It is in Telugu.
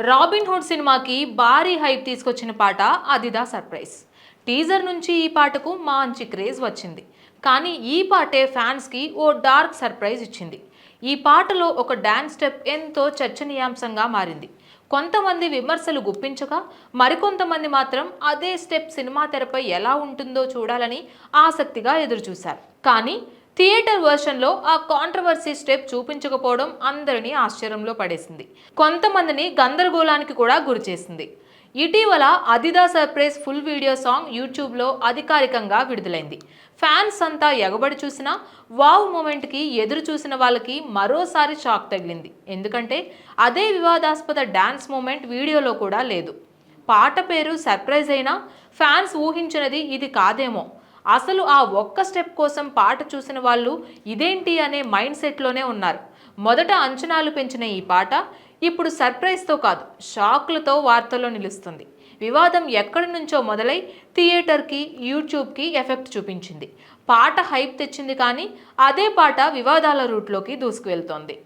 రాబిన్ హుడ్ సినిమాకి భారీ హైప్ తీసుకొచ్చిన పాట అదిదా సర్ప్రైజ్. టీజర్ నుంచి ఈ పాటకు మంచి క్రేజ్ వచ్చింది. కానీ ఈ పాటే ఫ్యాన్స్కి ఓ డార్క్ సర్ప్రైజ్ ఇచ్చింది. ఈ పాటలో ఒక డాన్స్ స్టెప్ ఎంతో చర్చనీయాంశంగా మారింది. కొంతమంది విమర్శలు గుప్పించగా, మరికొంతమంది మాత్రం అదే స్టెప్ సినిమా తెరపై ఎలా ఉంటుందో చూడాలని ఆసక్తిగా ఎదురుచూశారు. కానీ థియేటర్ వర్షన్లో ఆ కాంట్రవర్సీ స్టెప్ చూపించకపోవడం అందరినీ ఆశ్చర్యంలో పడేసింది. కొంతమందిని గందరగోళానికి కూడా గురిచేసింది. ఇటీవల అదిదా సర్ప్రైజ్ ఫుల్ వీడియో సాంగ్ యూట్యూబ్లో అధికారికంగా విడుదలైంది. ఫ్యాన్స్ అంతా ఎగబడి చూసినా వావ్ మూమెంట్కి ఎదురు చూసిన వాళ్ళకి మరోసారి షాక్ తగిలింది. ఎందుకంటే అదే వివాదాస్పద డాన్స్ మూమెంట్ వీడియోలో కూడా లేదు. పాట పేరు సర్ప్రైజ్ అయినా ఫ్యాన్స్ ఊహించినది ఇది కాదేమో. అసలు ఆ ఒక్క స్టెప్ కోసం పాట చూసిన వాళ్ళు ఇదేంటి అనే మైండ్ సెట్లోనే ఉన్నారు. మొదట అంచనాలు పెంచిన ఈ పాట ఇప్పుడు సర్ప్రైజ్తో కాదు, షాక్లతో వార్తల్లో నిలుస్తుంది. వివాదం ఎక్కడి నుంచో మొదలై థియేటర్కి, యూట్యూబ్కి ఎఫెక్ట్ చూపించింది. పాట హైప్ తెచ్చింది, కానీ అదే పాట వివాదాల రూట్లోకి దూసుకువెళ్తోంది.